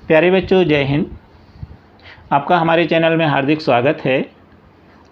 प्यारे बच्चों, जय हिंद। आपका हमारे चैनल में हार्दिक स्वागत है।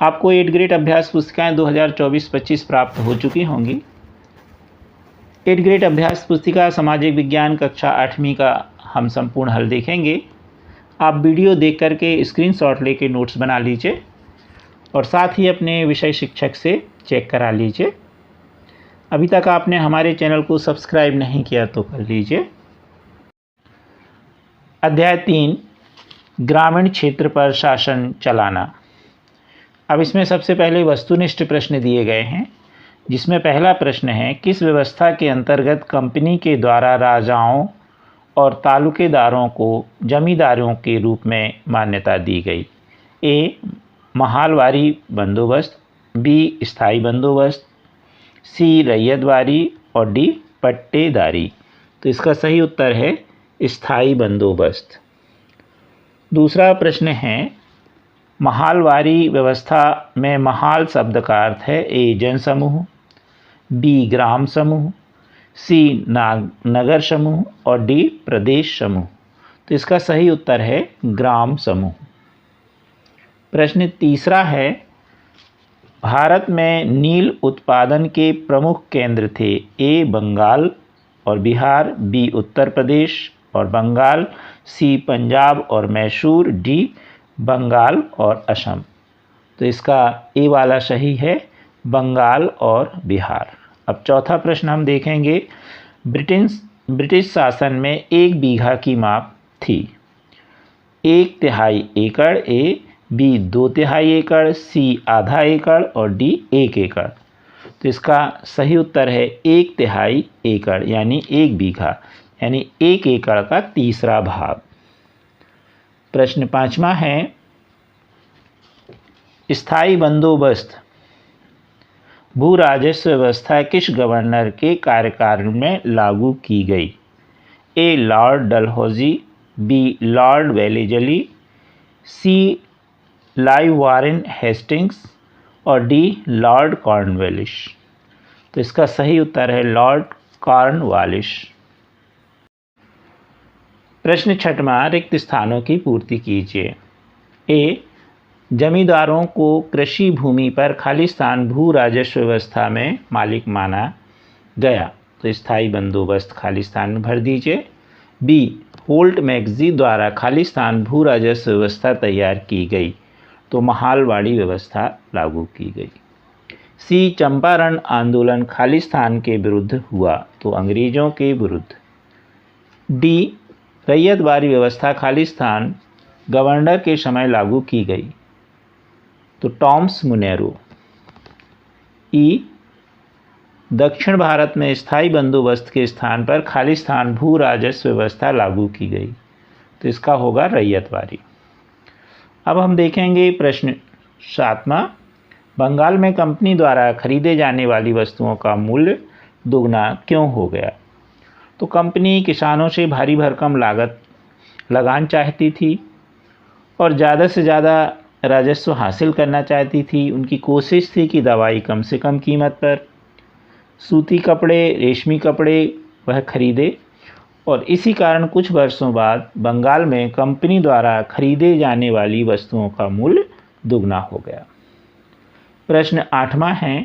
आपको 8th ग्रेड अभ्यास पुस्तिकाएँ 2024-25 प्राप्त हो चुकी होंगी। 8th ग्रेड अभ्यास पुस्तिका सामाजिक विज्ञान कक्षा 8वीं का हम संपूर्ण हल देखेंगे। आप वीडियो देख करके स्क्रीनशॉट लेके नोट्स बना लीजिए और साथ ही अपने विषय शिक्षक से चेक करा लीजिए। अभी तक आपने हमारे चैनल को सब्सक्राइब नहीं किया तो कर लीजिए। अध्याय 3, ग्रामीण क्षेत्र पर शासन चलाना। अब इसमें सबसे पहले वस्तुनिष्ठ प्रश्न दिए गए हैं, जिसमें पहला प्रश्न है, किस व्यवस्था के अंतर्गत कंपनी के द्वारा राजाओं और तालुकेदारों को जमींदारों के रूप में मान्यता दी गई? ए, महालवारी बंदोबस्त, बी, स्थायी बंदोबस्त, सी, रैयतवारी और डी, पट्टेदारी। तो इसका सही उत्तर है स्थायी बंदोबस्त। दूसरा प्रश्न है, महालवारी व्यवस्था में महाल शब्द का अर्थ है ए, जनसमूह, बी, ग्राम समूह, सी, नगर समूह और डी, प्रदेश समूह। तो इसका सही उत्तर है ग्राम समूह। प्रश्न तीसरा है, भारत में नील उत्पादन के प्रमुख केंद्र थे? ए, बंगाल और बिहार, बी, उत्तर प्रदेश और बंगाल, सी, पंजाब और मैसूर, डी, बंगाल और असम। तो इसका ए वाला सही है, बंगाल और बिहार। अब चौथा प्रश्न हम देखेंगे, ब्रिटिश शासन में 1 बीघा की माप थी? 1/3 एकड़, ए, बी, 2/3 एकड़, सी, आधा एकड़ और डी, 1 एकड़। तो इसका सही उत्तर है 1/3 एकड़ यानी 1 बीघा यानी 1 एकड़ का तीसरा भाग। प्रश्न पांचवा है, स्थायी बंदोबस्त भू राजस्व व्यवस्था किस गवर्नर के कार्यकाल में लागू की गई? A, lord Dalhousie, B, lord Wellesley, C, लाइव वारेन हेस्टिंग्स और डी, लॉर्ड कॉर्नवालिस। तो इसका सही उत्तर है लॉर्ड कॉर्नवालिस। प्रश्न छठवां, रिक्त स्थानों की पूर्ति कीजिए। ए, जमींदारों को कृषि भूमि पर खाली स्थान भू राजस्व व्यवस्था में मालिक माना गया, तो स्थायी बंदोबस्त खाली स्थान भर दीजिए। बी, होल्ट मैगजी द्वारा खाली स्थान भू राजस्व व्यवस्था तैयार की गई, तो महालवाड़ी व्यवस्था लागू की गई। सी, चंपारण आंदोलन खाली स्थान के विरुद्ध हुआ, तो अंग्रेजों के विरुद्ध। डी, रैयतवारी व्यवस्था खाली स्थान गवर्नर के समय लागू की गई, तो टॉमस मुनेरो। ई, दक्षिण भारत में स्थायी बंदोबस्त के स्थान पर खाली स्थान भू राजस्व व्यवस्था लागू की गई, तो इसका होगा रैयतवारी। अब हम देखेंगे प्रश्न 7वां, बंगाल में कंपनी द्वारा खरीदे जाने वाली वस्तुओं का मूल्य दुगना क्यों हो गया? तो कंपनी किसानों से भारी भरकम लगान चाहती थी और ज़्यादा से ज़्यादा राजस्व हासिल करना चाहती थी। उनकी कोशिश थी कि दवाई कम से कम कीमत पर, सूती कपड़े, रेशमी कपड़े वह खरीदे और इसी कारण कुछ वर्षों बाद बंगाल में कंपनी द्वारा खरीदे जाने वाली वस्तुओं का मूल्य दुगना हो गया। प्रश्न 8वां है,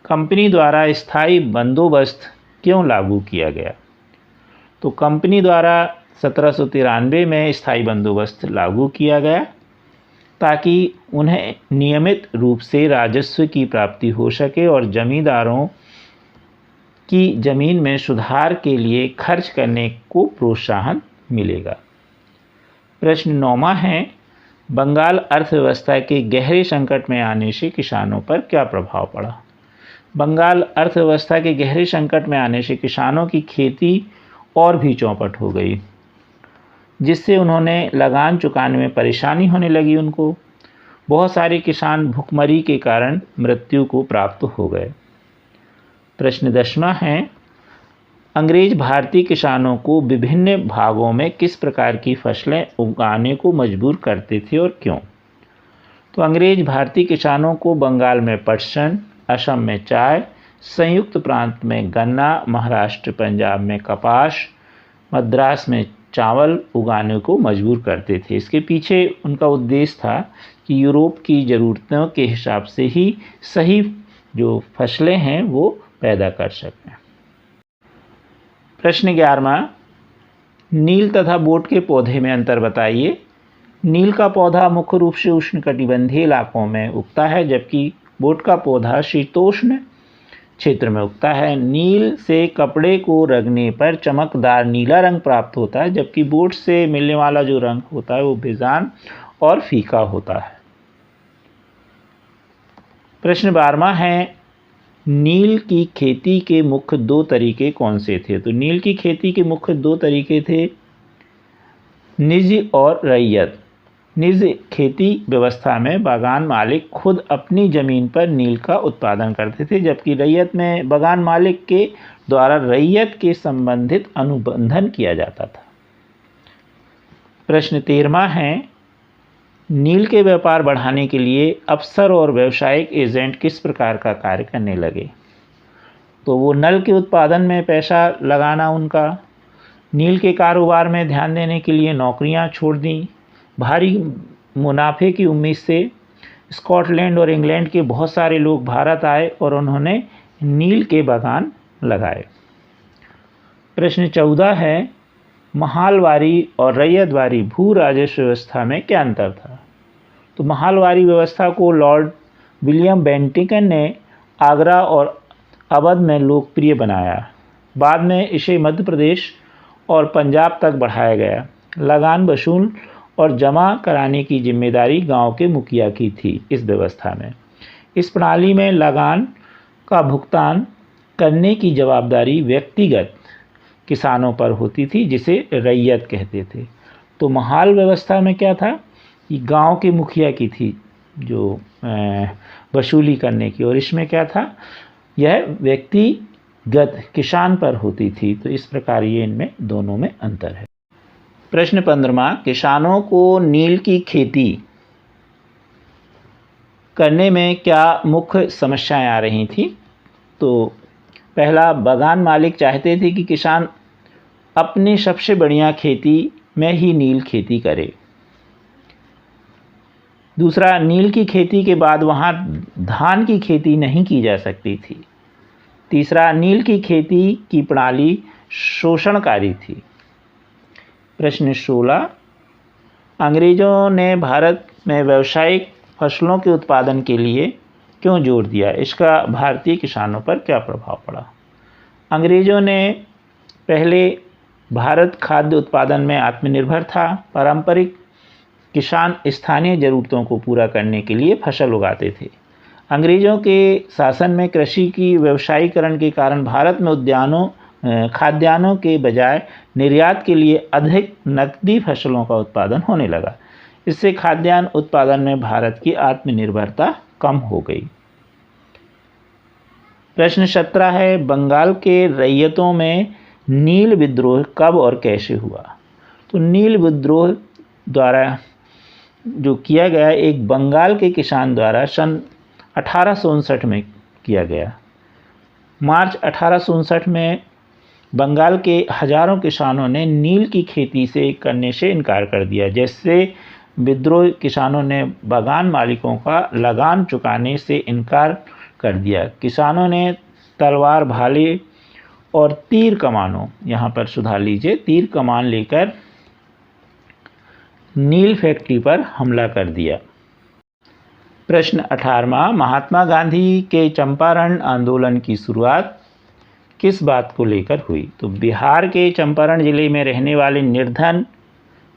कंपनी द्वारा स्थायी बंदोबस्त क्यों लागू किया गया? तो कंपनी द्वारा 1793 में स्थायी बंदोबस्त लागू किया गया ताकि उन्हें नियमित रूप से राजस्व की प्राप्ति हो सके और जमींदारों की जमीन में सुधार के लिए खर्च करने को प्रोत्साहन मिलेगा। प्रश्न 9वां है, बंगाल अर्थव्यवस्था के गहरे संकट में आने से किसानों पर क्या प्रभाव पड़ा? बंगाल अर्थव्यवस्था के गहरे संकट में आने से किसानों की खेती और भी चौपट हो गई, जिससे उन्होंने लगान चुकाने में परेशानी होने लगी। उनको बहुत सारे किसान भुखमरी के कारण मृत्यु को प्राप्त हो गए। प्रश्न 10वां है, अंग्रेज भारतीय किसानों को विभिन्न भागों में किस प्रकार की फसलें उगाने को मजबूर करते थे और क्यों? तो अंग्रेज भारतीय किसानों को बंगाल में पटसन, असम में चाय, संयुक्त प्रांत में गन्ना, महाराष्ट्र पंजाब में कपास, मद्रास में चावल उगाने को मजबूर करते थे। इसके पीछे उनका उद्देश्य था कि यूरोप की ज़रूरतों के हिसाब से ही सही जो फसलें हैं वो पैदा कर सकें। प्रश्न 11वां, नील तथा बोट के पौधे में अंतर बताइए। नील का पौधा मुख्य रूप से उष्णकटिबंधीय इलाकों में उगता है, जबकि बोट का पौधा शीतोष्ण क्षेत्र में उगता है। नील से कपड़े को रगड़ने पर चमकदार नीला रंग प्राप्त होता है, जबकि बोट से मिलने वाला जो रंग होता है वो बेजान और फीका होता है। प्रश्न 12वां है, नील की खेती के मुख्य 2 तरीके कौन से थे? तो नील की खेती के मुख्य 2 तरीके थे, निजी और रैयत। निजी खेती व्यवस्था में बागान मालिक खुद अपनी ज़मीन पर नील का उत्पादन करते थे, जबकि रैयत में बागान मालिक के द्वारा रैयत के संबंधित अनुबंधन किया जाता था। प्रश्न 13वां है, नील के व्यापार बढ़ाने के लिए अफसर और व्यावसायिक एजेंट किस प्रकार का कार्य करने लगे? तो वो नल के उत्पादन में पैसा लगाना उनका, नील के कारोबार में ध्यान देने के लिए नौकरियां छोड़ दी, भारी मुनाफे की उम्मीद से स्कॉटलैंड और इंग्लैंड के बहुत सारे लोग भारत आए और उन्होंने नील के बागान लगाए। प्रश्न 14 है, महालवारी और रैयतवारी भू राजस्व व्यवस्था में क्या अंतर था? तो महालवारी व्यवस्था को लॉर्ड विलियम बेंटिंकन ने आगरा और अवध में लोकप्रिय बनाया। बाद में इसे मध्य प्रदेश और पंजाब तक बढ़ाया गया। लगान वसूल और जमा कराने की जिम्मेदारी गांव के मुखिया की थी इस व्यवस्था में। इस प्रणाली में लगान का भुगतान करने की जवाबदारी व्यक्तिगत किसानों पर होती थी, जिसे रैयत कहते थे। तो महाल व्यवस्था में क्या था कि गांव के मुखिया की थी जो वसूली करने की, और इसमें क्या था, यह व्यक्तिगत किसान पर होती थी। तो इस प्रकार ये इनमें दोनों में अंतर है। प्रश्न 15वां, किसानों को नील की खेती करने में क्या मुख्य समस्याएं आ रही थी? तो पहला, बागान मालिक चाहते थे कि किसान अपनी सबसे बढ़िया खेती में ही नील खेती करे। दूसरा, नील की खेती के बाद वहाँ धान की खेती नहीं की जा सकती थी। तीसरा, नील की खेती की प्रणाली शोषणकारी थी। प्रश्न 16, अंग्रेज़ों ने भारत में व्यावसायिक फसलों के उत्पादन के लिए क्यों जोर दिया? इसका भारतीय किसानों पर क्या प्रभाव पड़ा? अंग्रेज़ों ने पहले भारत खाद्य उत्पादन में आत्मनिर्भर था। पारंपरिक किसान स्थानीय ज़रूरतों को पूरा करने के लिए फसल उगाते थे। अंग्रेज़ों के शासन में कृषि की व्यावसायीकरण के कारण भारत में खाद्यान्नों के बजाय निर्यात के लिए अधिक नकदी फसलों का उत्पादन होने लगा। इससे खाद्यान्न उत्पादन में भारत की आत्मनिर्भरता कम हो गई। प्रश्न 17 है, बंगाल के रैयतों में नील विद्रोह कब और कैसे हुआ? तो नील विद्रोह द्वारा जो किया गया एक बंगाल के किसान द्वारा सन 1859 में किया गया। मार्च 1859 में बंगाल के हजारों किसानों ने नील की खेती करने से इनकार कर दिया, जिससे विद्रोही किसानों ने बागान मालिकों का लगान चुकाने से इनकार कर दिया। किसानों ने तलवार, भाले और तीर कमानों, यहाँ पर सुधार लीजिए, तीर कमान लेकर नील फैक्ट्री पर हमला कर दिया। प्रश्न 18वां, महात्मा गांधी के चंपारण आंदोलन की शुरुआत किस बात को लेकर हुई? तो बिहार के चंपारण जिले में रहने वाले निर्धन,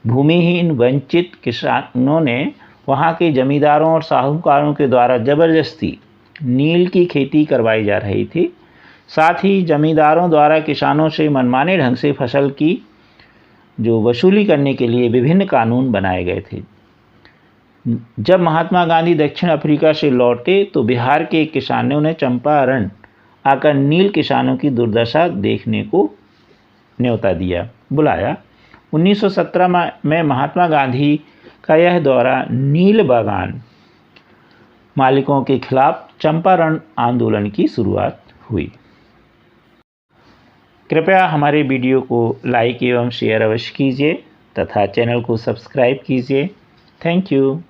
भूमिहीन, वंचित किसानों ने वहां के जमींदारों और साहूकारों के द्वारा जबरदस्ती नील की खेती करवाई जा रही थी। साथ ही जमींदारों द्वारा किसानों से मनमाने ढंग से फसल की जो वसूली करने के लिए विभिन्न कानून बनाए गए थे। जब महात्मा गांधी दक्षिण अफ्रीका से लौटे तो बिहार के एक किसान ने उन्हें चंपारण आकर नील किसानों की दुर्दशा देखने को न्योता बुलाया। 1917 में महात्मा गांधी का यह दौरा नील बागान मालिकों के खिलाफ चंपारण आंदोलन की शुरुआत हुई। कृपया हमारे वीडियो को लाइक एवं शेयर अवश्य कीजिए तथा चैनल को सब्सक्राइब कीजिए। Thank you.